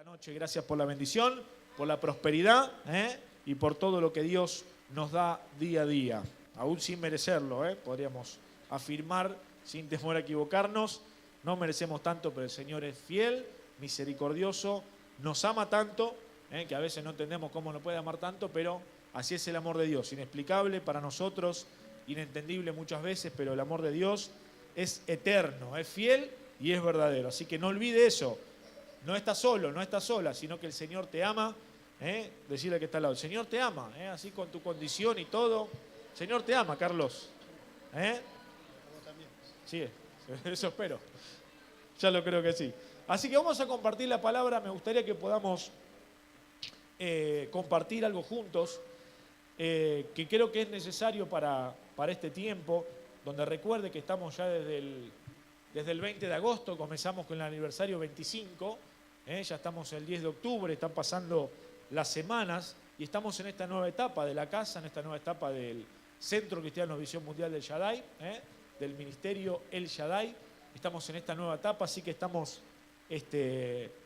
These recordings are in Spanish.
noche. Gracias por la bendición, por la prosperidad y por todo lo que Dios nos da día a día. Aún sin merecerlo, podríamos afirmar sin temor a equivocarnos. No merecemos tanto, pero el Señor es fiel, misericordioso, nos ama tanto, que a veces no entendemos cómo nos puede amar tanto, pero así es el amor de Dios, inexplicable para nosotros, inentendible muchas veces, pero el amor de Dios es eterno, es fiel y es verdadero. Así que no olvide eso. No estás solo, no estás sola, sino que el Señor te ama. Decirle que está al lado, el Señor te ama, así con tu condición y todo. El Señor te ama, Carlos. Sí, eso espero. Ya lo creo que sí. Así que vamos a compartir la palabra. Me gustaría que podamos compartir algo juntos, que creo que es necesario para este tiempo, donde recuerde que estamos ya desde el 20 de agosto, comenzamos con el aniversario 25, ya estamos el 10 de octubre, están pasando las semanas y estamos en esta nueva etapa de la casa, en esta nueva etapa del Centro Cristiano Visión Mundial del Shaddai, del Ministerio El Shaddai. Estamos en esta nueva etapa, así que estamos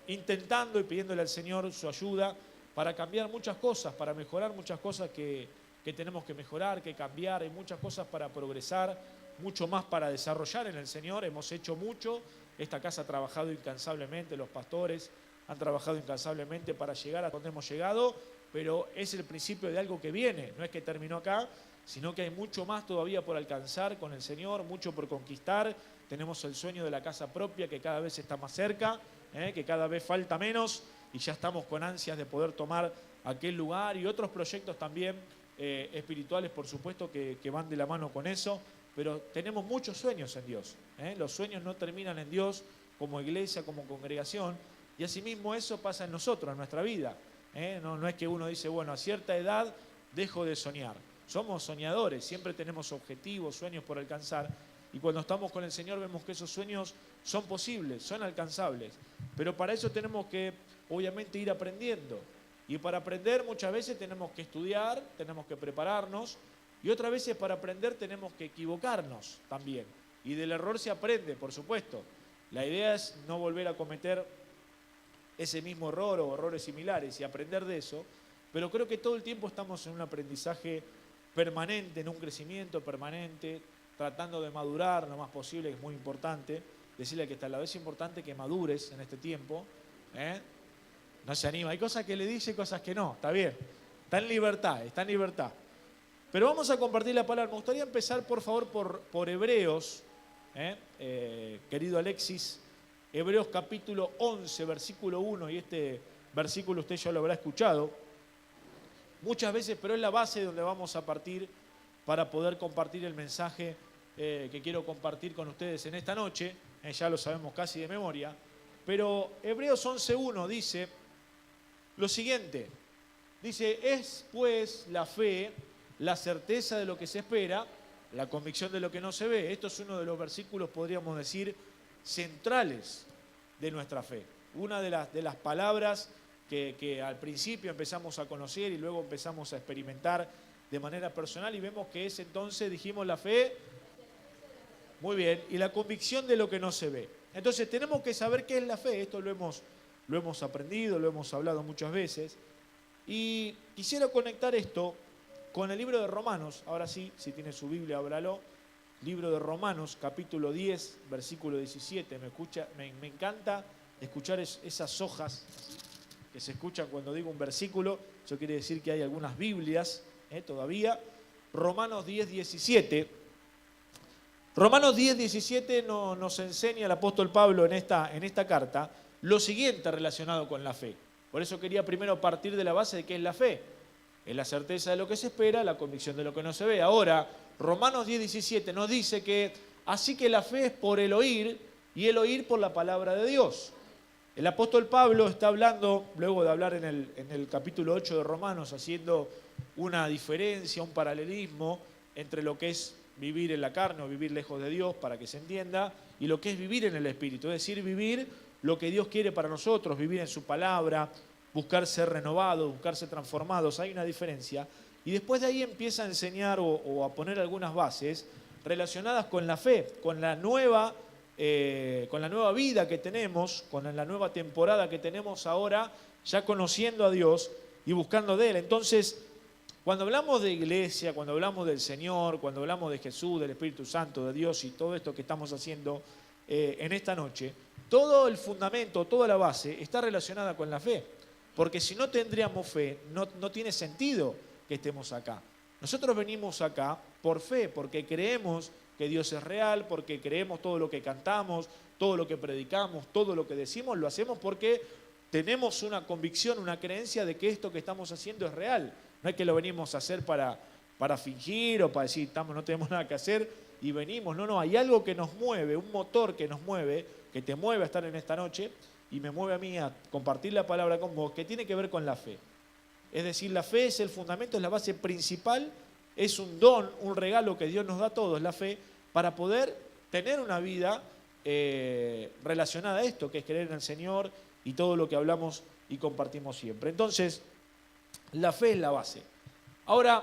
intentando y pidiéndole al Señor su ayuda para cambiar muchas cosas, para mejorar muchas cosas que tenemos que mejorar, que cambiar. Hay muchas cosas para progresar, mucho más para desarrollar en el Señor. Hemos hecho mucho. Esta casa ha trabajado incansablemente, los pastores han trabajado incansablemente para llegar a donde hemos llegado, pero es el principio de algo que viene. No es que terminó acá, sino que hay mucho más todavía por alcanzar con el Señor, mucho por conquistar. Tenemos el sueño de la casa propia que cada vez está más cerca, que cada vez falta menos y ya estamos con ansias de poder tomar aquel lugar y otros proyectos también espirituales, por supuesto, que van de la mano con eso. Pero tenemos muchos sueños en Dios. Los sueños no terminan en Dios como iglesia, como congregación. Y asimismo eso pasa en nosotros, en nuestra vida. No es que uno dice, bueno, a cierta edad dejo de soñar. Somos soñadores, siempre tenemos objetivos, sueños por alcanzar. Y cuando estamos con el Señor vemos que esos sueños son posibles, son alcanzables. Pero para eso tenemos que, obviamente, ir aprendiendo. Y para aprender muchas veces tenemos que estudiar, tenemos que prepararnos. Y otras veces para aprender tenemos que equivocarnos también. Y del error se aprende, por supuesto. La idea es no volver a cometer ese mismo error o errores similares y aprender de eso. Pero creo que todo el tiempo estamos en un aprendizaje permanente, en un crecimiento permanente, tratando de madurar lo más posible, que es muy importante. Decirle que está a la vez importante que madures en este tiempo. No se anima. Hay cosas que le dice y cosas que no. Está bien. Está en libertad, está en libertad. Pero vamos a compartir la palabra. Me gustaría empezar, por favor, por Hebreos, querido Alexis. Hebreos capítulo 11, versículo 1. Y este versículo usted ya lo habrá escuchado muchas veces, pero es la base donde vamos a partir para poder compartir el mensaje que quiero compartir con ustedes en esta noche. Ya lo sabemos casi de memoria. Pero Hebreos 11.1 dice lo siguiente. Dice, es pues la fe la certeza de lo que se espera, la convicción de lo que no se ve. Esto es uno de los versículos, podríamos decir, centrales de nuestra fe. Una de las palabras que al principio empezamos a conocer y luego empezamos a experimentar de manera personal y vemos que es entonces, dijimos, la fe, muy bien, y la convicción de lo que no se ve. Entonces tenemos que saber qué es la fe. Esto lo hemos aprendido, lo hemos hablado muchas veces. Y quisiera conectar esto con el libro de Romanos. Ahora sí, si tiene su Biblia, ábralo. Libro de Romanos, capítulo 10, versículo 17. Me encanta escuchar esas hojas que se escuchan cuando digo un versículo. Eso quiere decir que hay algunas Biblias todavía. Romanos 10, 17. Romanos 10, 17 nos enseña el apóstol Pablo en esta carta lo siguiente relacionado con la fe. Por eso quería primero partir de la base de qué es la fe. Es la certeza de lo que se espera, la convicción de lo que no se ve. Ahora, Romanos 10, 17 nos dice que así que la fe es por el oír y el oír por la palabra de Dios. El apóstol Pablo está hablando, luego de hablar en el capítulo 8 de Romanos, haciendo una diferencia, un paralelismo entre lo que es vivir en la carne o vivir lejos de Dios, para que se entienda, y lo que es vivir en el Espíritu. Es decir, vivir lo que Dios quiere para nosotros, vivir en su palabra, buscar ser renovados, buscar ser transformados. Hay una diferencia. Y después de ahí empieza a enseñar o a poner algunas bases relacionadas con la fe, con la nueva con la nueva vida que tenemos, con la nueva temporada que tenemos ahora, ya conociendo a Dios y buscando de Él. Entonces, cuando hablamos de iglesia, cuando hablamos del Señor, cuando hablamos de Jesús, del Espíritu Santo, de Dios y todo esto que estamos haciendo en esta noche, todo el fundamento, toda la base está relacionada con la fe. Porque si no tendríamos fe, no tiene sentido que estemos acá. Nosotros venimos acá por fe, porque creemos que Dios es real, porque creemos todo lo que cantamos, todo lo que predicamos, todo lo que decimos, lo hacemos porque tenemos una convicción, una creencia de que esto que estamos haciendo es real. No es que lo venimos a hacer para fingir o para decir, no tenemos nada que hacer y venimos. No, hay algo que nos mueve, un motor que nos mueve, que te mueve a estar en esta noche y me mueve a mí a compartir la palabra con vos, que tiene que ver con la fe. Es decir, la fe es el fundamento, es la base principal, es un don, un regalo que Dios nos da a todos, la fe, para poder tener una vida relacionada a esto, que es creer en el Señor y todo lo que hablamos y compartimos siempre. Entonces, la fe es la base. Ahora,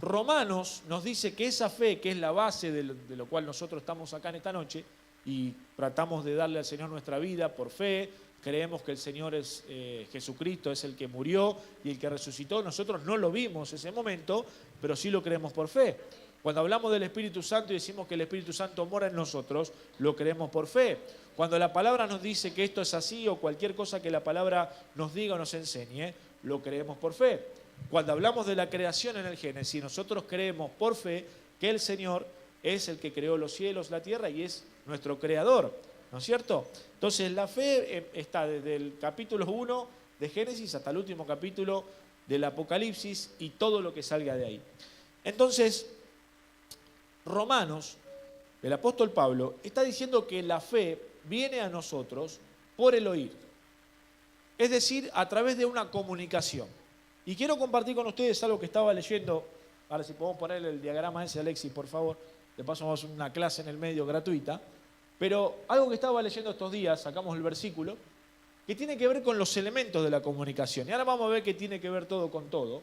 Romanos nos dice que esa fe, que es la base de lo cual nosotros estamos acá en esta noche, y tratamos de darle al Señor nuestra vida por fe, creemos que el Señor es Jesucristo, es el que murió y el que resucitó. Nosotros no lo vimos ese momento, pero sí lo creemos por fe. Cuando hablamos del Espíritu Santo y decimos que el Espíritu Santo mora en nosotros, lo creemos por fe. Cuando la palabra nos dice que esto es así o cualquier cosa que la palabra nos diga o nos enseñe, lo creemos por fe. Cuando hablamos de la creación en el Génesis, nosotros creemos por fe que el Señor es el que creó los cielos, la tierra y es nuestro creador, ¿no es cierto? Entonces la fe está desde el capítulo 1 de Génesis hasta el último capítulo del Apocalipsis y todo lo que salga de ahí. Entonces, Romanos, el apóstol Pablo, está diciendo que la fe viene a nosotros por el oír. Es decir, a través de una comunicación. Y quiero compartir con ustedes algo que estaba leyendo. Ahora si podemos poner el diagrama ese, Alexis, por favor. De paso vamos a hacer una clase en el medio gratuita. Pero algo que estaba leyendo estos días, sacamos el versículo, que tiene que ver con los elementos de la comunicación. Y ahora vamos a ver que tiene que ver todo con todo.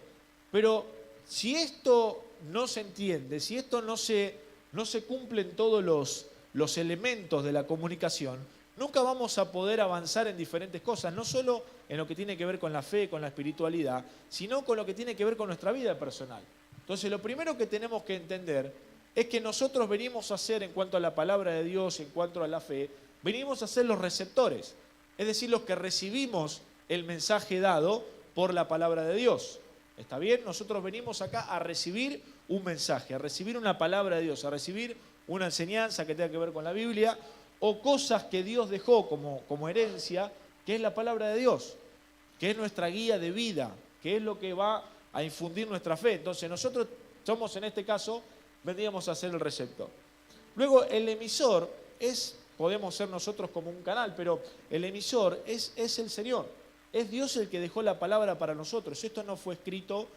Pero si esto no se entiende, si esto no se cumplen todos los elementos de la comunicación, nunca vamos a poder avanzar en diferentes cosas, no solo en lo que tiene que ver con la fe, con la espiritualidad, sino con lo que tiene que ver con nuestra vida personal. Entonces, lo primero que tenemos que entender es que nosotros venimos a ser, en cuanto a la palabra de Dios, en cuanto a la fe, venimos a ser los receptores, es decir, los que recibimos el mensaje dado por la palabra de Dios. ¿Está bien? Nosotros venimos acá a recibir un mensaje, a recibir una palabra de Dios, a recibir una enseñanza que tenga que ver con la Biblia, o cosas que Dios dejó como herencia, que es la palabra de Dios, que es nuestra guía de vida, que es lo que va a infundir nuestra fe. Entonces nosotros somos, en este caso, vendríamos a ser el receptor. Luego el emisor podemos ser nosotros como un canal, pero el emisor es el Señor. Es Dios el que dejó la palabra para nosotros. Esto no fue escrito,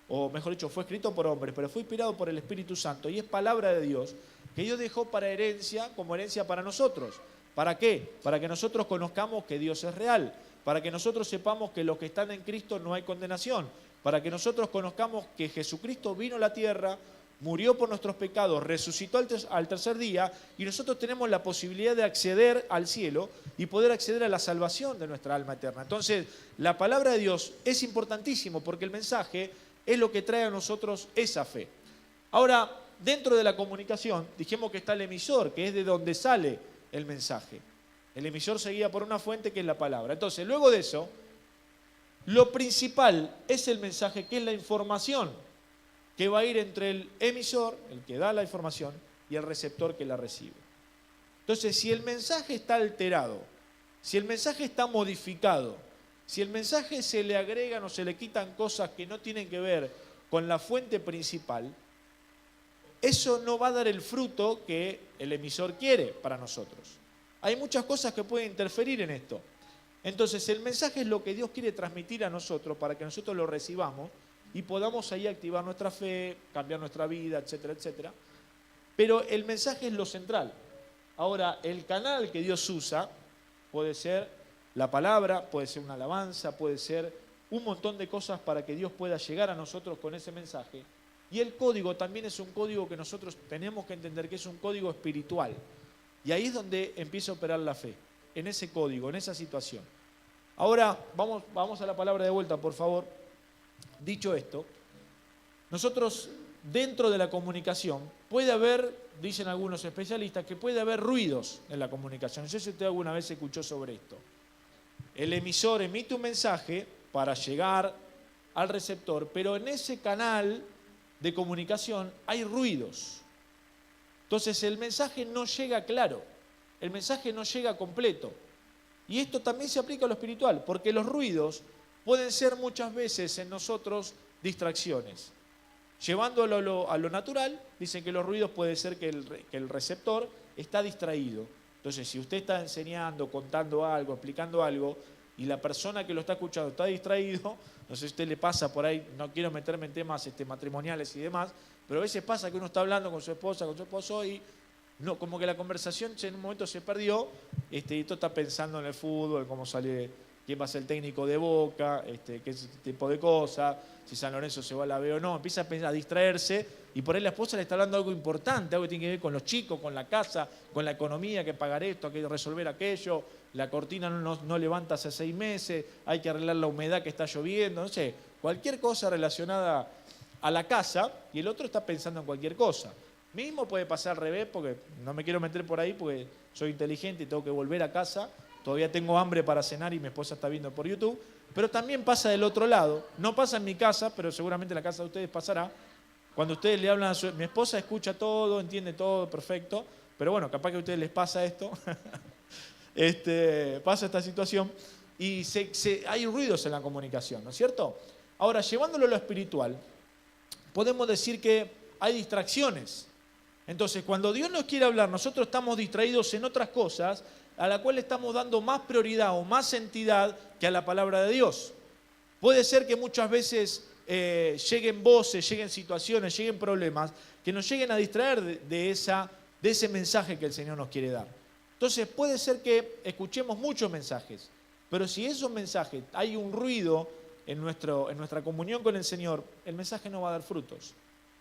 o mejor dicho, fue escrito por hombres, pero fue inspirado por el Espíritu Santo y es palabra de Dios que Dios dejó para herencia, como herencia para nosotros. ¿Para qué? Para que nosotros conozcamos que Dios es real, para que nosotros sepamos que los que están en Cristo no hay condenación, para que nosotros conozcamos que Jesucristo vino a la tierra, murió por nuestros pecados, resucitó al tercer día y nosotros tenemos la posibilidad de acceder al cielo y poder acceder a la salvación de nuestra alma eterna. Entonces, la palabra de Dios es importantísimo porque el mensaje es lo que trae a nosotros esa fe. Ahora, dentro de la comunicación, dijimos que está el emisor, que es de donde sale el mensaje. El emisor se guía por una fuente que es la palabra. Entonces, luego de eso, lo principal es el mensaje, que es la información que va a ir entre el emisor, el que da la información, y el receptor que la recibe. Entonces, si el mensaje está alterado, si el mensaje está modificado, si el mensaje se le agregan o se le quitan cosas que no tienen que ver con la fuente principal, eso no va a dar el fruto que el emisor quiere para nosotros. Hay muchas cosas que pueden interferir en esto. Entonces, el mensaje es lo que Dios quiere transmitir a nosotros para que nosotros lo recibamos y podamos ahí activar nuestra fe, cambiar nuestra vida, etcétera, etcétera. Pero el mensaje es lo central. Ahora, el canal que Dios usa puede ser la palabra, puede ser una alabanza, puede ser un montón de cosas para que Dios pueda llegar a nosotros con ese mensaje. Y el código también es un código que nosotros tenemos que entender que es un código espiritual. Y ahí es donde empieza a operar la fe, en ese código, en esa situación. Ahora, vamos a la palabra de vuelta, por favor. Dicho esto, nosotros dentro de la comunicación puede haber, dicen algunos especialistas, que puede haber ruidos en la comunicación. No sé si usted alguna vez escuchó sobre esto. El emisor emite un mensaje para llegar al receptor, pero en ese canal de comunicación hay ruidos. Entonces el mensaje no llega claro, el mensaje no llega completo. Y esto también se aplica a lo espiritual, porque los ruidos pueden ser muchas veces en nosotros distracciones. Llevándolo a lo natural, dicen que los ruidos puede ser que el receptor está distraído. Entonces, si usted está enseñando, contando algo, explicando algo, y la persona que lo está escuchando está distraído, no sé si a usted le pasa por ahí, no quiero meterme en temas matrimoniales y demás, pero a veces pasa que uno está hablando con su esposa, con su esposo, y no, como que la conversación en un momento se perdió, y todo está pensando en el fútbol, cómo sale, quién va a ser el técnico de Boca, qué tipo de cosas, si San Lorenzo se va a la B o no, empieza a distraerse, y por ahí la esposa le está hablando algo importante, algo que tiene que ver con los chicos, con la casa, con la economía, que pagar esto, que resolver aquello, la cortina no levanta hace 6 meses, hay que arreglar la humedad que está lloviendo, no sé, cualquier cosa relacionada a la casa, y el otro está pensando en cualquier cosa. Mismo puede pasar al revés, porque no me quiero meter por ahí, porque soy inteligente y tengo que volver a casa, todavía tengo hambre para cenar y mi esposa está viendo por YouTube, pero también pasa del otro lado, no pasa en mi casa, pero seguramente en la casa de ustedes pasará. Cuando ustedes le hablan mi esposa escucha todo, entiende todo, perfecto, pero bueno, capaz que a ustedes les pasa esto, pasa esta situación, y hay ruidos en la comunicación, ¿no es cierto? Ahora, llevándolo a lo espiritual, podemos decir que hay distracciones. Entonces, cuando Dios nos quiere hablar, nosotros estamos distraídos en otras cosas a la cual estamos dando más prioridad o más entidad que a la palabra de Dios. Puede ser que muchas veces lleguen voces, lleguen situaciones, lleguen problemas que nos lleguen a distraer de ese mensaje que el Señor nos quiere dar. Entonces puede ser que escuchemos muchos mensajes, pero si esos mensajes hay un ruido en nuestra comunión con el Señor, el mensaje no va a dar frutos.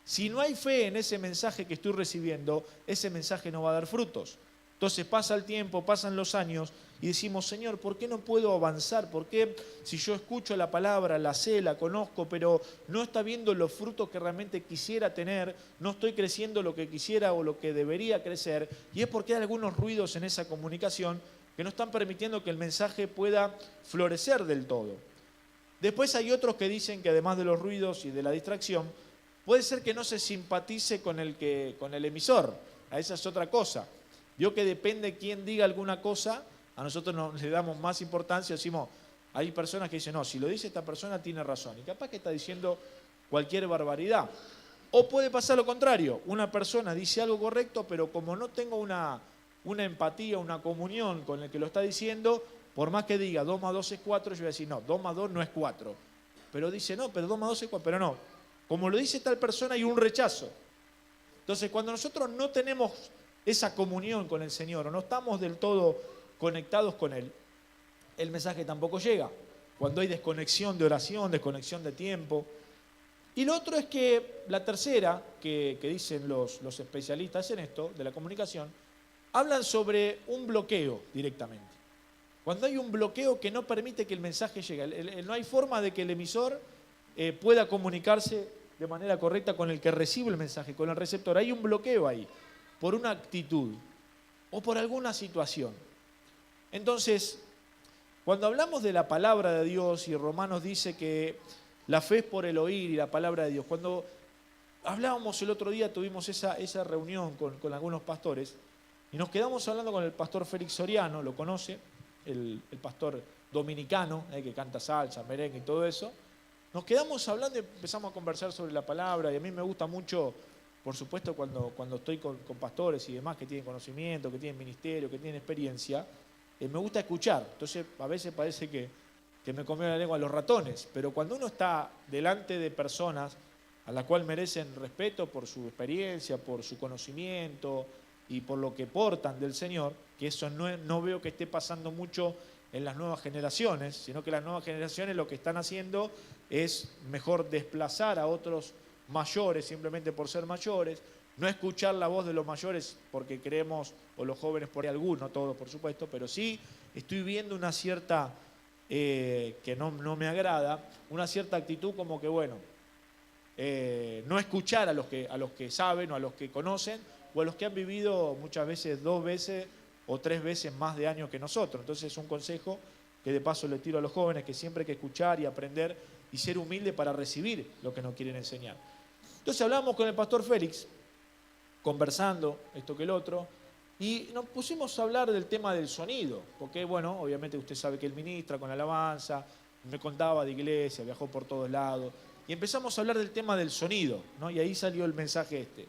Si no hay fe en ese mensaje que estoy recibiendo, ese mensaje no va a dar frutos. Entonces pasa el tiempo, pasan los años y decimos, Señor, ¿por qué no puedo avanzar? ¿Por qué si yo escucho la palabra, la sé, la conozco, pero no está viendo los frutos que realmente quisiera tener, no estoy creciendo lo que quisiera o lo que debería crecer? Y es porque hay algunos ruidos en esa comunicación que no están permitiendo que el mensaje pueda florecer del todo. Después hay otros que dicen que además de los ruidos y de la distracción, puede ser que no se simpatice con el emisor. A esa es otra cosa. Vio que depende quién diga alguna cosa, a nosotros le damos más importancia, decimos, hay personas que dicen, no, si lo dice esta persona tiene razón, y capaz que está diciendo cualquier barbaridad. O puede pasar lo contrario, una persona dice algo correcto, pero como no tengo una empatía, una comunión con el que lo está diciendo, por más que diga 2 más 2 es 4, yo voy a decir, no, 2 más 2 no es 4. Pero dice, no, pero 2 más 2 es 4, pero no. Como lo dice tal persona hay un rechazo. Entonces, cuando nosotros no tenemos esa comunión con el Señor o no estamos del todo conectados con Él, el mensaje tampoco llega. Cuando hay desconexión de oración, desconexión de tiempo. Y lo otro es que la tercera, que dicen los especialistas en esto, de la comunicación, hablan sobre un bloqueo directamente. Cuando hay un bloqueo que no permite que el mensaje llegue, no hay forma de que el emisor pueda comunicarse de manera correcta con el que recibe el mensaje, con el receptor. Hay un bloqueo ahí, por una actitud o por alguna situación. Entonces, cuando hablamos de la palabra de Dios, y Romanos dice que la fe es por el oír y la palabra de Dios, cuando hablábamos el otro día, tuvimos esa reunión con algunos pastores, y nos quedamos hablando con el pastor Félix Soriano, lo conoce, el pastor dominicano, que canta salsa, merengue y todo eso. Nos quedamos hablando y empezamos a conversar sobre la palabra, y a mí me gusta mucho, por supuesto, cuando estoy con pastores y demás que tienen conocimiento, que tienen ministerio, que tienen experiencia, me gusta escuchar. Entonces a veces parece que me comió la lengua los ratones, pero cuando uno está delante de personas a las cuales merecen respeto por su experiencia, por su conocimiento y por lo que portan del Señor, que eso no veo que esté pasando mucho en las nuevas generaciones, sino que las nuevas generaciones lo que están haciendo es mejor desplazar a otros mayores simplemente por ser mayores, no escuchar la voz de los mayores porque creemos o los jóvenes por ahí, algunos, no todos por supuesto, pero sí estoy viendo una cierta, que no me agrada, una cierta actitud como que, bueno, no escuchar a los que saben o a los que conocen o a los que han vivido muchas veces 2 veces o 3 veces más de años que nosotros. Entonces es un consejo que de paso le tiro a los jóvenes, que siempre hay que escuchar y aprender y ser humilde para recibir lo que nos quieren enseñar. Entonces hablamos con el pastor Félix, conversando esto que el otro, y nos pusimos a hablar del tema del sonido, porque bueno, obviamente usted sabe que él ministra con la alabanza, me contaba de iglesia, viajó por todos lados, y empezamos a hablar del tema del sonido, ¿no? Y ahí salió el mensaje este.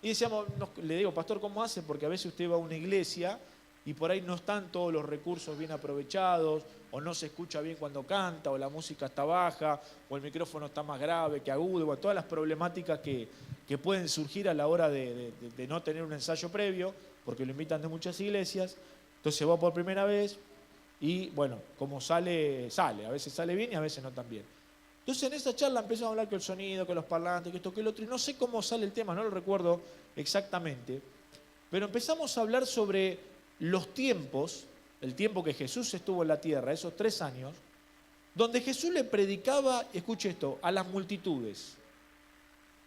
Y decíamos, le digo, pastor, ¿cómo hace? Porque a veces usted va a una iglesia y por ahí no están todos los recursos bien aprovechados, o no se escucha bien cuando canta, o la música está baja, o el micrófono está más grave que agudo, o todas las problemáticas que pueden surgir a la hora de no tener un ensayo previo, porque lo invitan de muchas iglesias. Entonces va por primera vez y bueno, como sale, a veces sale bien y a veces no tan bien. Entonces en esa charla empezamos a hablar que el sonido, que los parlantes, que esto, que el otro, y no sé cómo sale el tema, no lo recuerdo exactamente, pero empezamos a hablar sobre los tiempos, el tiempo que Jesús estuvo en la tierra, esos 3 años, donde Jesús le predicaba, escuche esto, a las multitudes.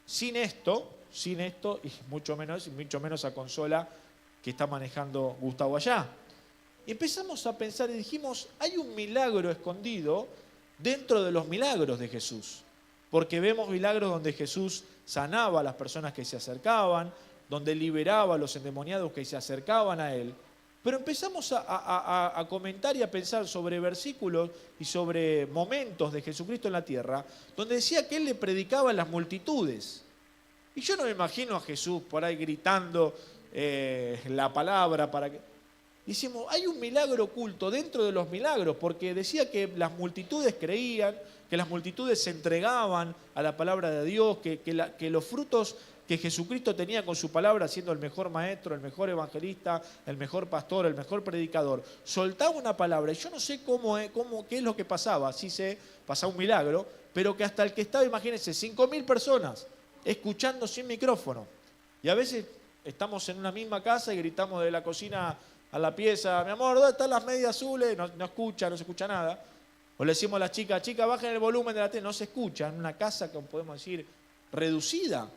Sin esto, y mucho menos a consola que está manejando Gustavo allá. Y empezamos a pensar y dijimos, hay un milagro escondido dentro de los milagros de Jesús. Porque vemos milagros donde Jesús sanaba a las personas que se acercaban, donde liberaba a los endemoniados que se acercaban a Él. Pero empezamos a comentar y a pensar sobre versículos y sobre momentos de Jesucristo en la tierra, donde decía que Él le predicaba a las multitudes. Y yo no me imagino a Jesús por ahí gritando la palabra para que... Decimos, hay un milagro oculto dentro de los milagros, porque decía que las multitudes creían, que las multitudes se entregaban a la palabra de Dios, que los frutos que Jesucristo tenía con su palabra, siendo el mejor maestro, el mejor evangelista, el mejor pastor, el mejor predicador, soltaba una palabra, y yo no sé qué es lo que pasaba, sí sé, pasaba un milagro, pero que hasta el que estaba, imagínense, 5.000 personas escuchando sin micrófono, y a veces estamos en una misma casa y gritamos de la cocina a la pieza, mi amor, ¿dónde están las medias azules? No se escucha nada. O le decimos a las chicas, bajen el volumen de la tele, no se escucha, en una casa que podemos decir reducida.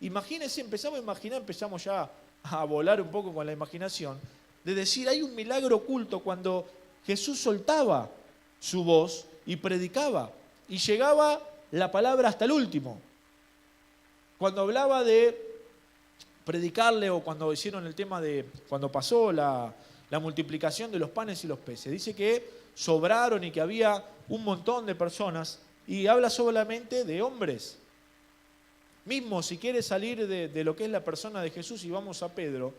Imagínense, empezamos ya a volar un poco con la imaginación, de decir, hay un milagro oculto cuando Jesús soltaba su voz y predicaba, y llegaba la palabra hasta el último. Cuando hablaba de predicarle, o cuando hicieron el tema de, cuando pasó la multiplicación de los panes y los peces, dice que sobraron y que había un montón de personas, y habla solamente de hombres. Mismo si quiere salir de lo que es la persona de Jesús, y vamos a Pedro,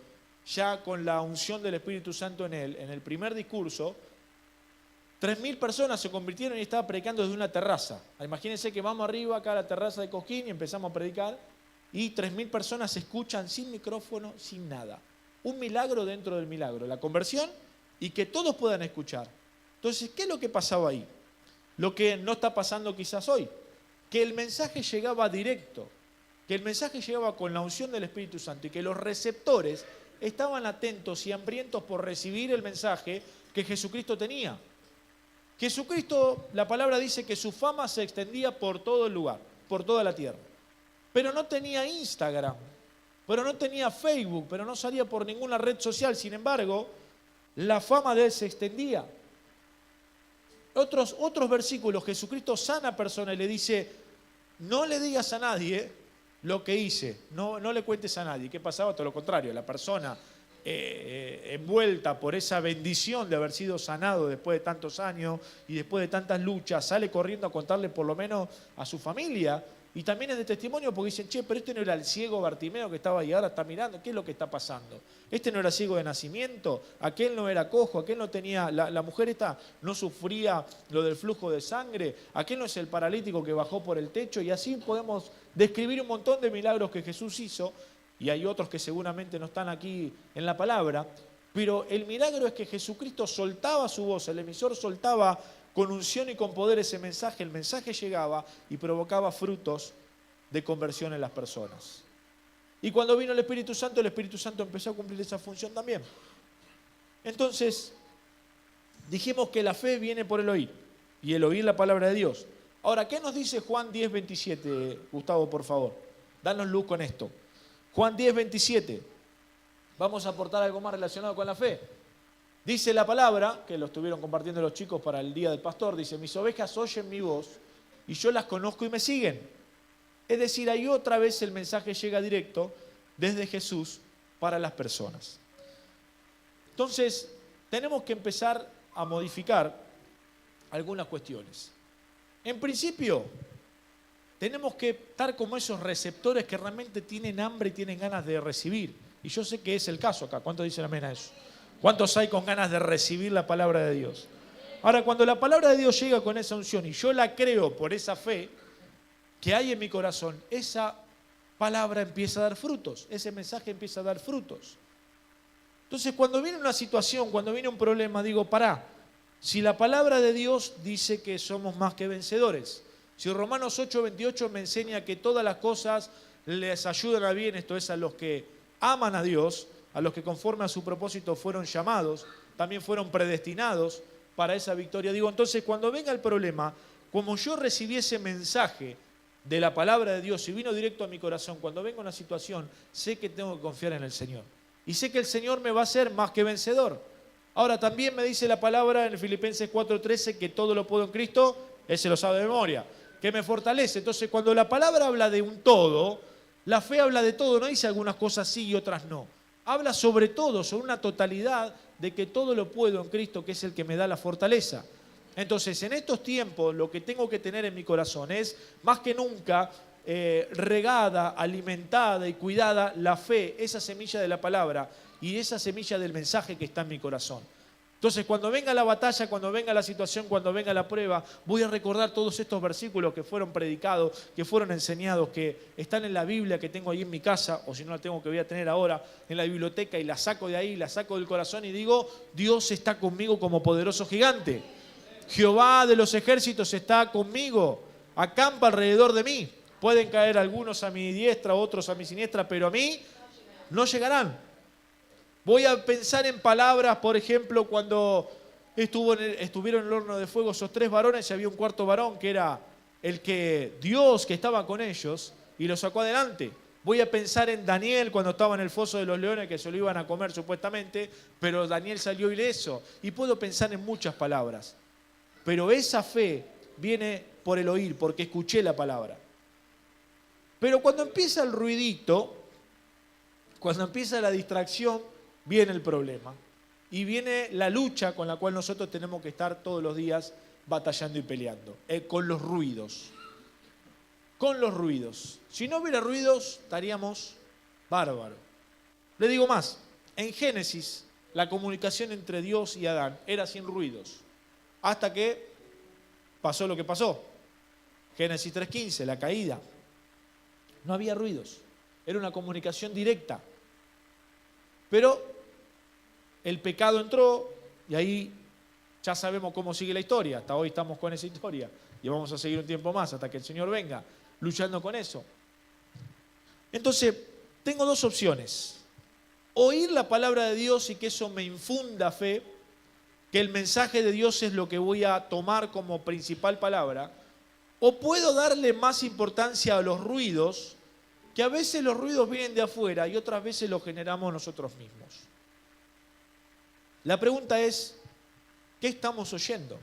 ya con la unción del Espíritu Santo en él, en el primer discurso, 3.000 personas se convirtieron y estaba predicando desde una terraza. Imagínense que vamos arriba acá a la terraza de Cosquín y empezamos a predicar, y 3.000 personas se escuchan sin micrófono, sin nada. Un milagro dentro del milagro, la conversión, y que todos puedan escuchar. Entonces, ¿qué es lo que pasaba ahí? Lo que no está pasando quizás hoy, que el mensaje llegaba directo, que el mensaje llegaba con la unción del Espíritu Santo, y que los receptores estaban atentos y hambrientos por recibir el mensaje que Jesucristo tenía. Jesucristo, la palabra dice que su fama se extendía por todo el lugar, por toda la tierra. Pero no tenía Instagram, pero no tenía Facebook, pero no salía por ninguna red social. Sin embargo, la fama de él se extendía. Otros versículos, Jesucristo sana a personas y le dice, no le digas a nadie lo que hice, no le cuentes a nadie. ¿Qué pasaba? Todo lo contrario, la persona envuelta por esa bendición de haber sido sanado después de tantos años y después de tantas luchas, sale corriendo a contarle por lo menos a su familia. Y también es de testimonio porque dicen, pero este no era el ciego Bartimeo que estaba ahí, ahora está mirando, ¿qué es lo que está pasando? Este no era ciego de nacimiento, aquel no era cojo, aquel no tenía, la mujer esta no sufría lo del flujo de sangre, aquel no es el paralítico que bajó por el techo, y así podemos describir un montón de milagros que Jesús hizo, y hay otros que seguramente no están aquí en la palabra, pero el milagro es que Jesucristo soltaba su voz, el emisor soltaba con unción y con poder ese mensaje, el mensaje llegaba y provocaba frutos de conversión en las personas. Y cuando vino el Espíritu Santo empezó a cumplir esa función también. Entonces, dijimos que la fe viene por el oír, y el oír la palabra de Dios. Ahora, ¿qué nos dice Juan 10:27? Gustavo, por favor, danos luz con esto. Juan 10:27. Vamos a aportar algo más relacionado con la fe. Dice la palabra, que lo estuvieron compartiendo los chicos para el Día del Pastor, dice: mis ovejas oyen mi voz y yo las conozco y me siguen. Es decir, ahí otra vez el mensaje llega directo desde Jesús para las personas. Entonces, tenemos que empezar a modificar algunas cuestiones. En principio, tenemos que estar como esos receptores que realmente tienen hambre y tienen ganas de recibir. Y yo sé que es el caso acá. ¿Cuántos dicen amén a eso? ¿Cuántos hay con ganas de recibir la palabra de Dios? Ahora, cuando la palabra de Dios llega con esa unción y yo la creo por esa fe que hay en mi corazón, esa palabra empieza a dar frutos, ese mensaje empieza a dar frutos. Entonces, cuando viene una situación, cuando viene un problema, digo, pará, si la palabra de Dios dice que somos más que vencedores, si Romanos 8:28 me enseña que todas las cosas les ayudan a bien, esto es a los que aman a Dios, a los que conforme a su propósito fueron llamados, también fueron predestinados para esa victoria. Digo, entonces cuando venga el problema, como yo recibí ese mensaje de la palabra de Dios y vino directo a mi corazón, cuando venga una situación, sé que tengo que confiar en el Señor. Y sé que el Señor me va a hacer más que vencedor. Ahora también me dice la palabra en Filipenses 4:13 que todo lo puedo en Cristo, Él se lo sabe de memoria, que me fortalece. Entonces cuando la palabra habla de un todo, la fe habla de todo, no dice algunas cosas sí y otras no. Habla sobre todo, sobre una totalidad de que todo lo puedo en Cristo, que es el que me da la fortaleza. Entonces, en estos tiempos, lo que tengo que tener en mi corazón es, más que nunca, regada, alimentada y cuidada la fe, esa semilla de la palabra y esa semilla del mensaje que está en mi corazón. Entonces, cuando venga la batalla, cuando venga la situación, cuando venga la prueba, voy a recordar todos estos versículos que fueron predicados, que fueron enseñados, que están en la Biblia que tengo ahí en mi casa, o si no la tengo que voy a tener ahora en la biblioteca, y la saco de ahí, la saco del corazón y digo, Dios está conmigo como poderoso gigante. Jehová de los ejércitos está conmigo, acampa alrededor de mí. Pueden caer algunos a mi diestra, otros a mi siniestra, pero a mí no llegarán. Voy a pensar en palabras, por ejemplo, cuando estuvieron en el horno de fuego esos 3 varones y había un cuarto varón que era el que Dios que estaba con ellos y lo sacó adelante. Voy a pensar en Daniel cuando estaba en el foso de los leones que se lo iban a comer supuestamente, pero Daniel salió ileso. Y puedo pensar en muchas palabras. Pero esa fe viene por el oír, porque escuché la palabra. Pero cuando empieza el ruidito, cuando empieza la distracción, viene el problema. Y viene la lucha con la cual nosotros tenemos que estar todos los días batallando y peleando. Con los ruidos. Con los ruidos. Si no hubiera ruidos, estaríamos bárbaros. Le digo más. En Génesis, la comunicación entre Dios y Adán era sin ruidos. Hasta que pasó lo que pasó. Génesis 3:15, la caída. No había ruidos. Era una comunicación directa. Pero el pecado entró y ahí ya sabemos cómo sigue la historia. Hasta hoy estamos con esa historia y vamos a seguir un tiempo más hasta que el Señor venga luchando con eso. Entonces, tengo 2 opciones. Oír la palabra de Dios y que eso me infunda fe, que el mensaje de Dios es lo que voy a tomar como principal palabra, o puedo darle más importancia a los ruidos, que a veces los ruidos vienen de afuera y otras veces los generamos nosotros mismos. La pregunta es, ¿qué estamos oyendo?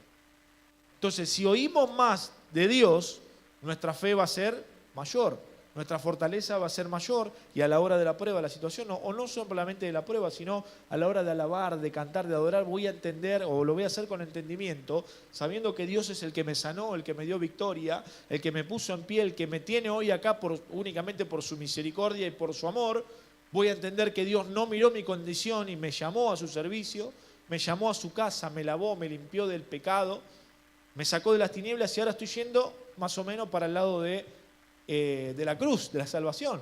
Entonces, si oímos más de Dios, nuestra fe va a ser mayor, nuestra fortaleza va a ser mayor y a la hora de la prueba, la situación, o no solamente de la prueba, sino a la hora de alabar, de cantar, de adorar, voy a entender o lo voy a hacer con entendimiento, sabiendo que Dios es el que me sanó, el que me dio victoria, el que me puso en pie, el que me tiene hoy acá únicamente por su misericordia y por su amor. Voy a entender que Dios no miró mi condición y me llamó a su servicio, me llamó a su casa, me lavó, me limpió del pecado, me sacó de las tinieblas y ahora estoy yendo más o menos para el lado de la cruz, de la salvación.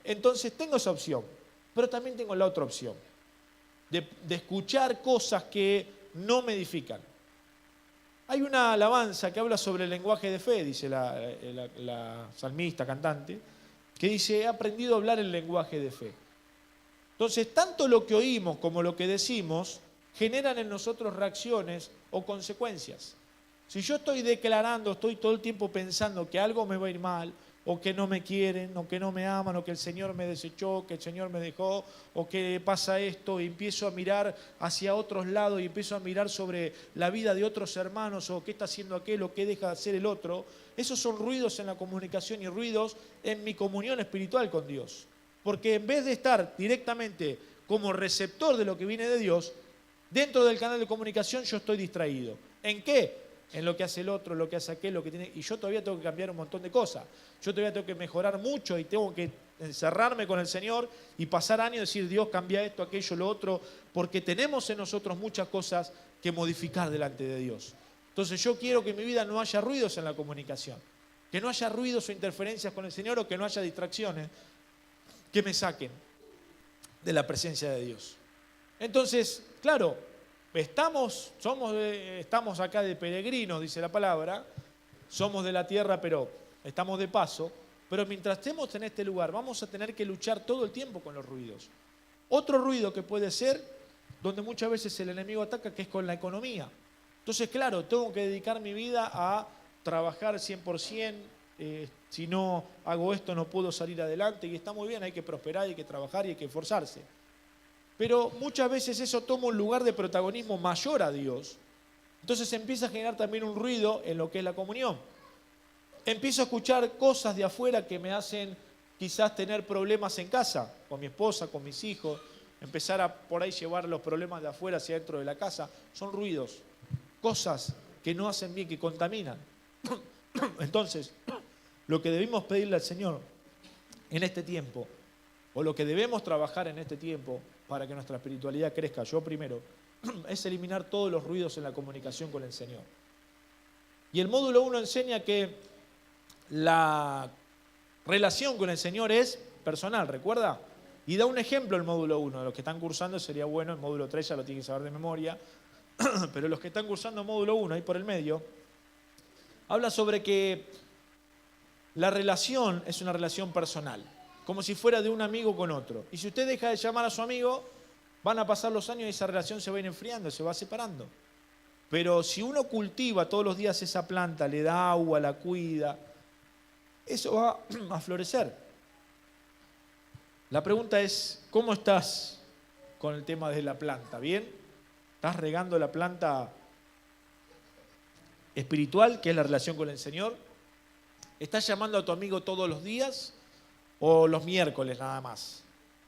Entonces tengo esa opción, pero también tengo la otra opción, de escuchar cosas que no me edifican. Hay una alabanza que habla sobre el lenguaje de fe, dice la salmista, cantante, que que dice, he aprendido a hablar el lenguaje de fe. Entonces, tanto lo que oímos como lo que decimos generan en nosotros reacciones o consecuencias. Si yo estoy declarando, estoy todo el tiempo pensando que algo me va a ir mal, o que no me quieren, o que no me aman, o que el Señor me desechó, que el Señor me dejó, o que pasa esto, y empiezo a mirar hacia otros lados, y empiezo a mirar sobre la vida de otros hermanos, o qué está haciendo aquel, o qué deja de hacer el otro, esos son ruidos en la comunicación y ruidos en mi comunión espiritual con Dios. Porque en vez de estar directamente como receptor de lo que viene de Dios, dentro del canal de comunicación yo estoy distraído. ¿En qué? En lo que hace el otro, lo que hace aquel, lo que tiene. Y yo todavía tengo que cambiar un montón de cosas. Yo todavía tengo que mejorar mucho y tengo que encerrarme con el Señor y pasar años y decir, Dios, cambia esto, aquello, lo otro, porque tenemos en nosotros muchas cosas que modificar delante de Dios. Entonces yo quiero que en mi vida no haya ruidos en la comunicación, que no haya ruidos o interferencias con el Señor, o que no haya distracciones que me saquen de la presencia de Dios. Entonces, claro, estamos acá de peregrinos, dice la palabra, somos de la tierra, pero estamos de paso, pero mientras estemos en este lugar vamos a tener que luchar todo el tiempo con los ruidos. Otro ruido que puede ser, donde muchas veces el enemigo ataca, que es con la economía. Entonces, claro, tengo que dedicar mi vida a trabajar 100%, si no hago esto no puedo salir adelante, y está muy bien, hay que prosperar, hay que trabajar y hay que esforzarse. Pero muchas veces eso toma un lugar de protagonismo mayor a Dios. Entonces empieza a generar también un ruido en lo que es la comunión. Empiezo a escuchar cosas de afuera que me hacen quizás tener problemas en casa, con mi esposa, con mis hijos, empezar a por ahí llevar los problemas de afuera hacia dentro de la casa. Son ruidos, cosas que no hacen bien, que contaminan. Entonces, lo que debemos pedirle al Señor en este tiempo, o lo que debemos trabajar en este tiempo para que nuestra espiritualidad crezca, yo primero, es eliminar todos los ruidos en la comunicación con el Señor. Y el módulo 1 enseña que la relación con el Señor es personal, ¿recuerda? Y da un ejemplo el módulo 1. Los que están cursando sería bueno, el módulo 3 ya lo tienen que saber de memoria, pero los que están cursando el módulo 1, ahí por el medio, habla sobre que la relación es una relación personal, como si fuera de un amigo con otro. Y si usted deja de llamar a su amigo, van a pasar los años y esa relación se va a ir enfriando, se va separando. Pero si uno cultiva todos los días esa planta, le da agua, la cuida, eso va a florecer. La pregunta es, ¿cómo estás con el tema de la planta? ¿Bien? ¿Estás regando la planta espiritual, que es la relación con el Señor? ¿Estás llamando a tu amigo todos los días o los miércoles nada más?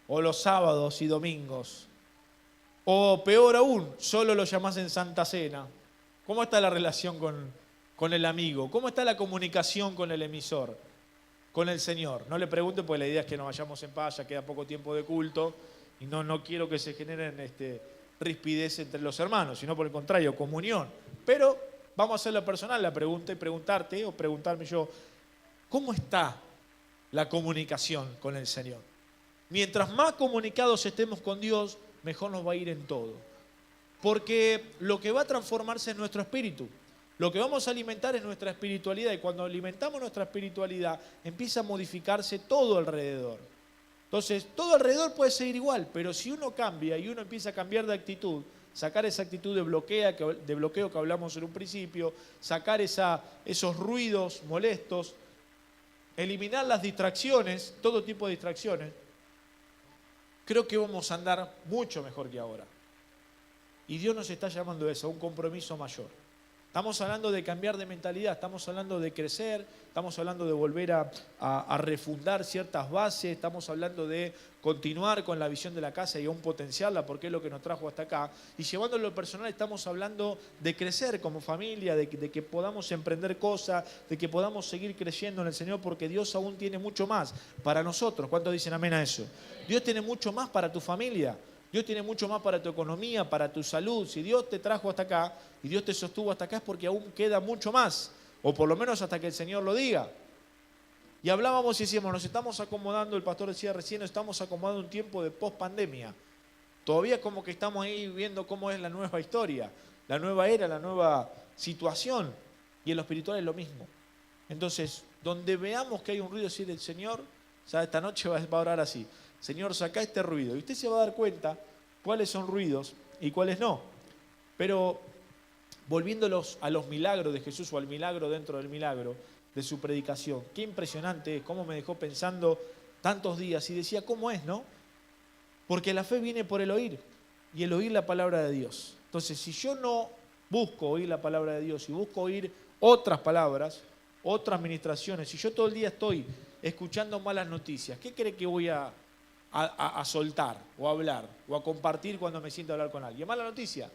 ¿O los sábados y domingos? O peor aún, solo lo llamás en Santa Cena. ¿Cómo está la relación con el amigo? ¿Cómo está la comunicación con el emisor? Con el Señor. No le pregunte, porque la idea es que nos vayamos en paz, ya queda poco tiempo de culto y no quiero que se generen rispidez entre los hermanos, sino por el contrario, comunión. Pero vamos a hacerlo personal, la pregunta, y preguntarte o preguntarme yo, ¿cómo está la comunicación con el Señor? Mientras más comunicados estemos con Dios, mejor nos va a ir en todo. Porque lo que va a transformarse es nuestro espíritu. Lo que vamos a alimentar es nuestra espiritualidad, y cuando alimentamos nuestra espiritualidad empieza a modificarse todo alrededor. Entonces, todo alrededor puede seguir igual, pero si uno cambia y uno empieza a cambiar de actitud, sacar esa actitud de bloqueo que hablamos en un principio, sacar esos ruidos molestos, eliminar las distracciones, todo tipo de distracciones, creo que vamos a andar mucho mejor que ahora. Y Dios nos está llamando a eso, a un compromiso mayor. Estamos hablando de cambiar de mentalidad, estamos hablando de crecer, estamos hablando de volver a refundar ciertas bases, estamos hablando de continuar con la visión de la casa y aún potenciarla, porque es lo que nos trajo hasta acá. Y llevándolo a lo personal, estamos hablando de crecer como familia, de que podamos emprender cosas, de que podamos seguir creciendo en el Señor, porque Dios aún tiene mucho más para nosotros. ¿Cuántos dicen amén a eso? Dios tiene mucho más para tu familia. Dios tiene mucho más para tu economía, para tu salud. Si Dios te trajo hasta acá y Dios te sostuvo hasta acá, es porque aún queda mucho más, o por lo menos hasta que el Señor lo diga. Y hablábamos y decíamos, nos estamos acomodando, el pastor decía recién, nos estamos acomodando un tiempo de post-pandemia. Todavía como que estamos ahí viendo cómo es la nueva historia, la nueva era, la nueva situación. Y en lo espiritual es lo mismo. Entonces, donde veamos que hay un ruido, decir el Señor, O sea, esta noche va a orar así. Señor, saca este ruido. Y usted se va a dar cuenta cuáles son ruidos y cuáles no. Pero volviéndolos a los milagros de Jesús o al milagro dentro del milagro de su predicación, qué impresionante es, cómo me dejó pensando tantos días y decía, ¿cómo es, no? Porque la fe viene por el oír y el oír la palabra de Dios. Entonces, si yo no busco oír la palabra de Dios y busco oír otras palabras, otras ministraciones, si yo todo el día estoy escuchando malas noticias, ¿qué cree que voy a soltar o a hablar o a compartir cuando me siento a hablar con alguien? Mala noticia.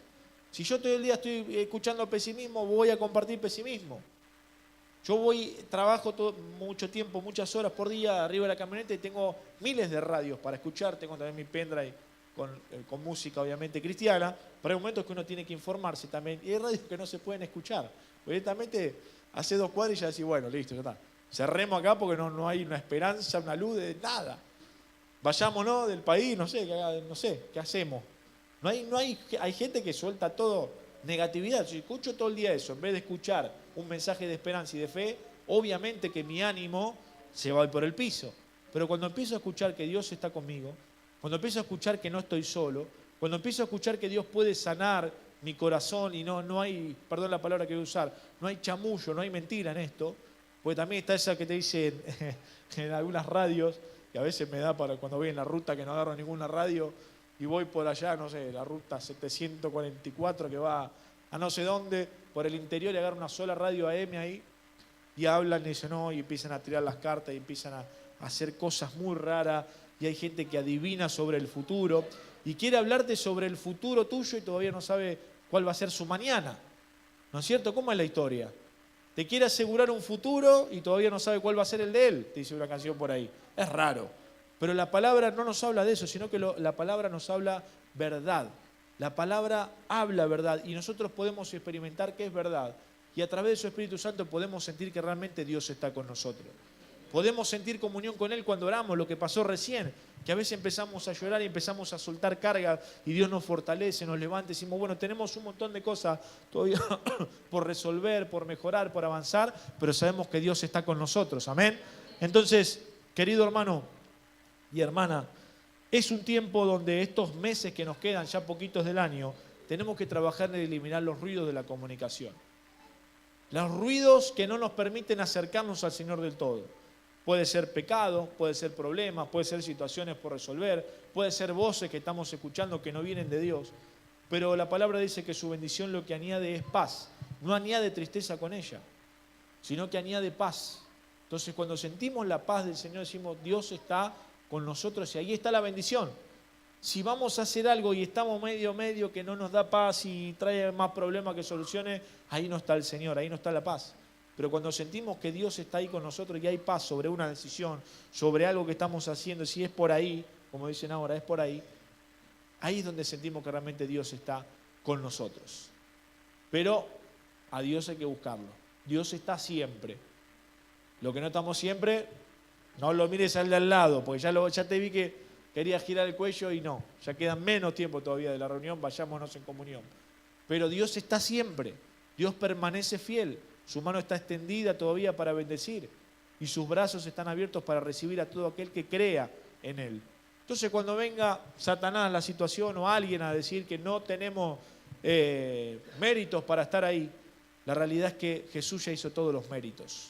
Si yo todo el día estoy escuchando pesimismo, voy a compartir pesimismo. Yo trabajo mucho tiempo, muchas horas por día arriba de la camioneta y tengo miles de radios para escuchar. Tengo también mi pendrive con música obviamente cristiana, pero hay momentos que uno tiene que informarse también. Y hay radios que no se pueden escuchar. Directamente hace 2 cuadras y ya decís, bueno, listo, ya está. Cerremos acá porque no hay una esperanza, una luz de nada. Vayámonos del país, no sé, ¿qué hacemos? Hay gente que suelta todo negatividad. Si escucho todo el día eso, en vez de escuchar un mensaje de esperanza y de fe, obviamente que mi ánimo se va por el piso. Pero cuando empiezo a escuchar que Dios está conmigo, cuando empiezo a escuchar que no estoy solo, cuando empiezo a escuchar que Dios puede sanar mi corazón y no hay, perdón la palabra que voy a usar, no hay chamullo, no hay mentira en esto, porque también está esa que te dicen en algunas radios, que a veces me da para cuando voy en la ruta que no agarro ninguna radio, y voy por allá, no sé, la ruta 744 que va a no sé dónde, por el interior y agarro una sola radio AM ahí, y hablan y dicen, no, y empiezan a tirar las cartas y empiezan a hacer cosas muy raras, y hay gente que adivina sobre el futuro, y quiere hablarte sobre el futuro tuyo y todavía no sabe cuál va a ser su mañana. ¿No es cierto? ¿Cómo es la historia? Te quiere asegurar un futuro y todavía no sabe cuál va a ser el de él, te dice una canción por ahí. Es raro. Pero la palabra no nos habla de eso, sino que la palabra nos habla verdad. La palabra habla verdad y nosotros podemos experimentar que es verdad. Y a través de su Espíritu Santo podemos sentir que realmente Dios está con nosotros. Podemos sentir comunión con Él cuando oramos, lo que pasó recién, que a veces empezamos a llorar y empezamos a soltar carga y Dios nos fortalece, nos levanta y decimos, bueno, tenemos un montón de cosas todavía por resolver, por mejorar, por avanzar, pero sabemos que Dios está con nosotros, amén. Entonces, querido hermano y hermana, es un tiempo donde estos meses que nos quedan, ya poquitos del año, tenemos que trabajar en eliminar los ruidos de la comunicación. Los ruidos que no nos permiten acercarnos al Señor del todo. Puede ser pecado, puede ser problemas, puede ser situaciones por resolver, puede ser voces que estamos escuchando que no vienen de Dios. Pero la palabra dice que su bendición lo que añade es paz. No añade tristeza con ella, sino que añade paz. Entonces cuando sentimos la paz del Señor decimos, Dios está con nosotros y ahí está la bendición. Si vamos a hacer algo y estamos medio que no nos da paz y trae más problemas que soluciones, ahí no está el Señor, ahí no está la paz. Pero cuando sentimos que Dios está ahí con nosotros y hay paz sobre una decisión, sobre algo que estamos haciendo, si es por ahí, como dicen ahora, es por ahí, ahí es donde sentimos que realmente Dios está con nosotros. Pero a Dios hay que buscarlo. Dios está siempre. Lo que no estamos siempre, no lo mires al de al lado, porque ya te vi que querías girar el cuello y no, ya quedan menos tiempo todavía de la reunión, vayámonos en comunión. Pero Dios está siempre, Dios permanece fiel. Su mano está extendida todavía para bendecir y sus brazos están abiertos para recibir a todo aquel que crea en Él. Entonces cuando venga Satanás, la situación o alguien a decir que no tenemos méritos para estar ahí, la realidad es que Jesús ya hizo todos los méritos.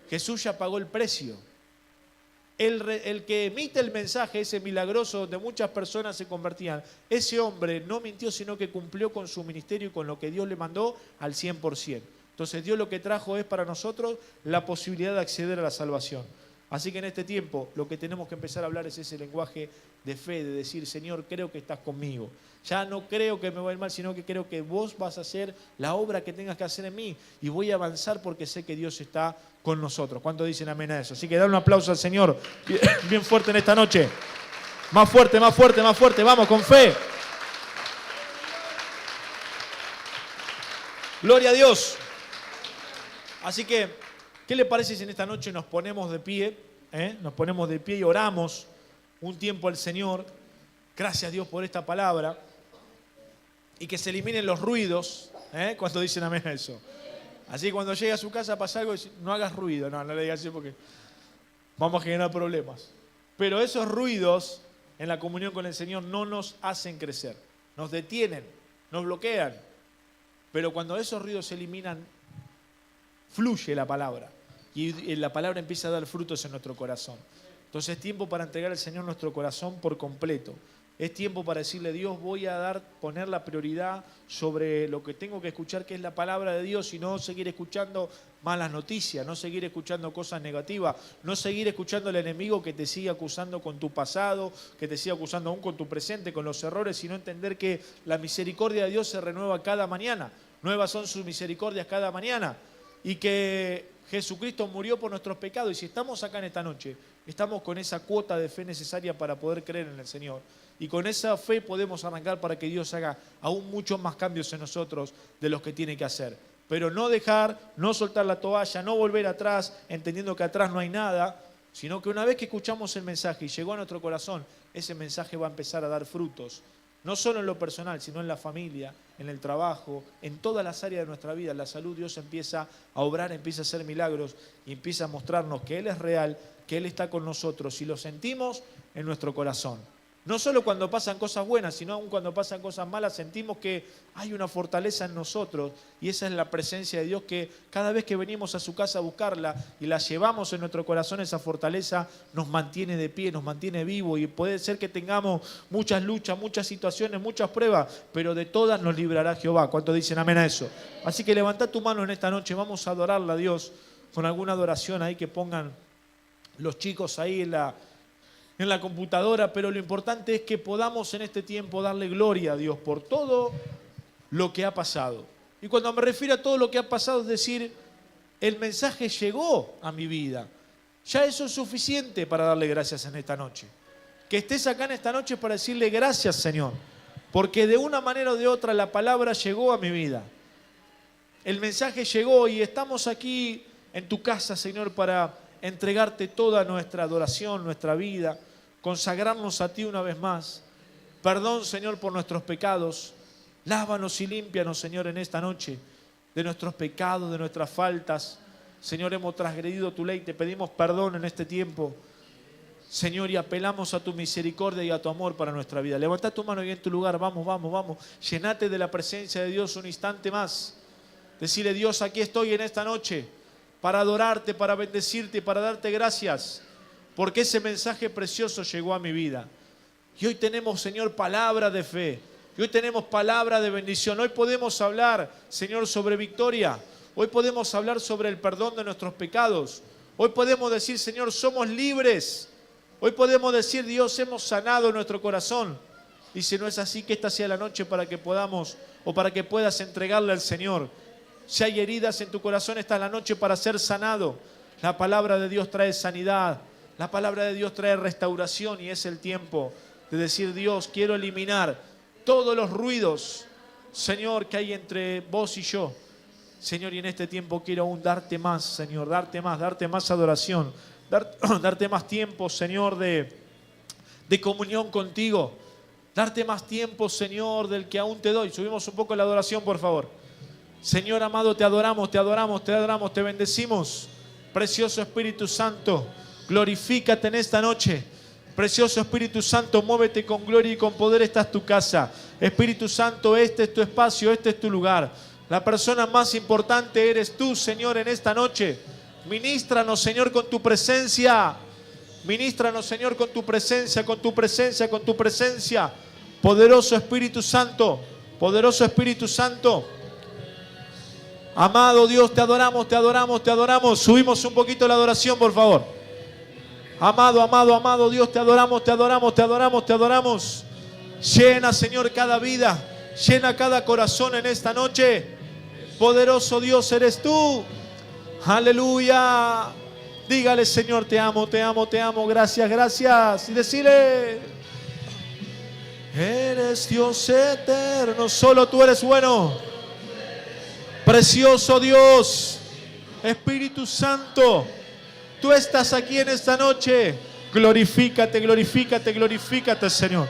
Jesús ya pagó el precio. El que emite el mensaje, ese milagroso donde muchas personas se convertían, ese hombre no mintió, sino que cumplió con su ministerio y con lo que Dios le mandó al 100%. Entonces Dios lo que trajo es para nosotros la posibilidad de acceder a la salvación. Así que en este tiempo lo que tenemos que empezar a hablar es ese lenguaje de fe, de decir, Señor, creo que estás conmigo. Ya no creo que me va a ir mal, sino que creo que vos vas a hacer la obra que tengas que hacer en mí y voy a avanzar porque sé que Dios está con nosotros. ¿Cuántos dicen amén a eso? Así que dale un aplauso al Señor bien fuerte en esta noche. Más fuerte, más fuerte, más fuerte. Vamos, con fe. Gloria a Dios. Así que, ¿qué le parece si en esta noche nos ponemos de pie? Nos ponemos de pie y oramos un tiempo al Señor. Gracias a Dios por esta palabra. Y que se eliminen los ruidos. Cuando dicen amén a eso. Así que cuando llegue a su casa pasa algo, no hagas ruido. No le digas así vamos a generar problemas. Pero esos ruidos en la comunión con el Señor no nos hacen crecer, nos detienen, nos bloquean. Pero cuando esos ruidos se eliminan, fluye la palabra y la palabra empieza a dar frutos en nuestro corazón. Entonces es tiempo para entregar al Señor nuestro corazón por completo. Es tiempo para decirle: Dios, voy a poner la prioridad sobre lo que tengo que escuchar, que es la palabra de Dios, y no seguir escuchando malas noticias, no seguir escuchando cosas negativas, no seguir escuchando al enemigo que te sigue acusando con tu pasado, que te sigue acusando aún con tu presente, con los errores, sino entender que la misericordia de Dios se renueva cada mañana. Nuevas son sus misericordias cada mañana. Y que Jesucristo murió por nuestros pecados. Y si estamos acá en esta noche, estamos con esa cuota de fe necesaria para poder creer en el Señor. Y con esa fe podemos arrancar para que Dios haga aún muchos más cambios en nosotros de los que tiene que hacer. Pero no dejar, no soltar la toalla, no volver atrás, entendiendo que atrás no hay nada, sino que una vez que escuchamos el mensaje y llegó a nuestro corazón, ese mensaje va a empezar a dar frutos. No solo en lo personal, sino en la familia, en el trabajo, en todas las áreas de nuestra vida. La salud, Dios empieza a obrar, empieza a hacer milagros y empieza a mostrarnos que Él es real, que Él está con nosotros y lo sentimos en nuestro corazón. No solo cuando pasan cosas buenas, sino aún cuando pasan cosas malas, sentimos que hay una fortaleza en nosotros y esa es la presencia de Dios, que cada vez que venimos a su casa a buscarla y la llevamos en nuestro corazón, esa fortaleza nos mantiene de pie, nos mantiene vivo, y puede ser que tengamos muchas luchas, muchas situaciones, muchas pruebas, pero de todas nos librará Jehová. ¿Cuántos dicen amén a eso? Así que levantá tu mano en esta noche, vamos a adorarla a Dios con alguna adoración ahí que pongan los chicos ahí en la computadora, pero lo importante es que podamos en este tiempo darle gloria a Dios por todo lo que ha pasado. Y cuando me refiero a todo lo que ha pasado, es decir, el mensaje llegó a mi vida. Ya eso es suficiente para darle gracias en esta noche. Que estés acá en esta noche para decirle gracias, Señor, porque de una manera o de otra la palabra llegó a mi vida. El mensaje llegó y estamos aquí en tu casa, Señor, para entregarte toda nuestra adoración, nuestra vida, consagrarnos a ti una vez más. Perdón, Señor, por nuestros pecados. Lávanos y límpianos, Señor, en esta noche de nuestros pecados, de nuestras faltas. Señor, hemos transgredido tu ley, te pedimos perdón en este tiempo, Señor, y apelamos a tu misericordia y a tu amor para nuestra vida. Levanta tu mano ahí en tu lugar, vamos, vamos, vamos. Llenate de la presencia de Dios un instante más. Decirle: Dios, aquí estoy en esta noche para adorarte, para bendecirte, para darte gracias, porque ese mensaje precioso llegó a mi vida. Y hoy tenemos, Señor, palabra de fe. Y hoy tenemos palabra de bendición. Hoy podemos hablar, Señor, sobre victoria. Hoy podemos hablar sobre el perdón de nuestros pecados. Hoy podemos decir: Señor, somos libres. Hoy podemos decir: Dios, hemos sanado nuestro corazón. Y si no es así, que esta sea la noche para que podamos, o para que puedas entregarle al Señor. Si hay heridas en tu corazón, esta es la noche para ser sanado. La palabra de Dios trae sanidad. La palabra de Dios trae restauración, y es el tiempo de decir: Dios, quiero eliminar todos los ruidos, Señor, que hay entre vos y yo. Señor, y en este tiempo quiero aún darte más, Señor, darte más adoración, darte más tiempo, Señor, de comunión contigo, darte más tiempo, Señor, del que aún te doy. Subimos un poco la adoración, por favor. Señor amado, te adoramos, te adoramos, te adoramos, te bendecimos. Precioso Espíritu Santo, glorifícate en esta noche. Precioso Espíritu Santo, muévete con gloria y con poder. Esta es tu casa. Espíritu Santo, este es tu espacio, este es tu lugar. La persona más importante eres tú, Señor, en esta noche. Ministranos, Señor, con tu presencia. Ministranos, Señor, con tu presencia, con tu presencia, con tu presencia. Poderoso Espíritu Santo, poderoso Espíritu Santo. Amado Dios, te adoramos, te adoramos, te adoramos. Subimos un poquito la adoración, por favor. Amado, amado, amado Dios, te adoramos, te adoramos, te adoramos, te adoramos. Llena, Señor, cada vida, llena cada corazón en esta noche. Poderoso Dios eres tú. Aleluya. Dígale: Señor, te amo, te amo, te amo. Gracias, gracias. Y decile: eres Dios eterno, solo tú eres bueno. Precioso Dios, Espíritu Santo, tú estás aquí en esta noche. Glorifícate, glorifícate, glorifícate, Señor.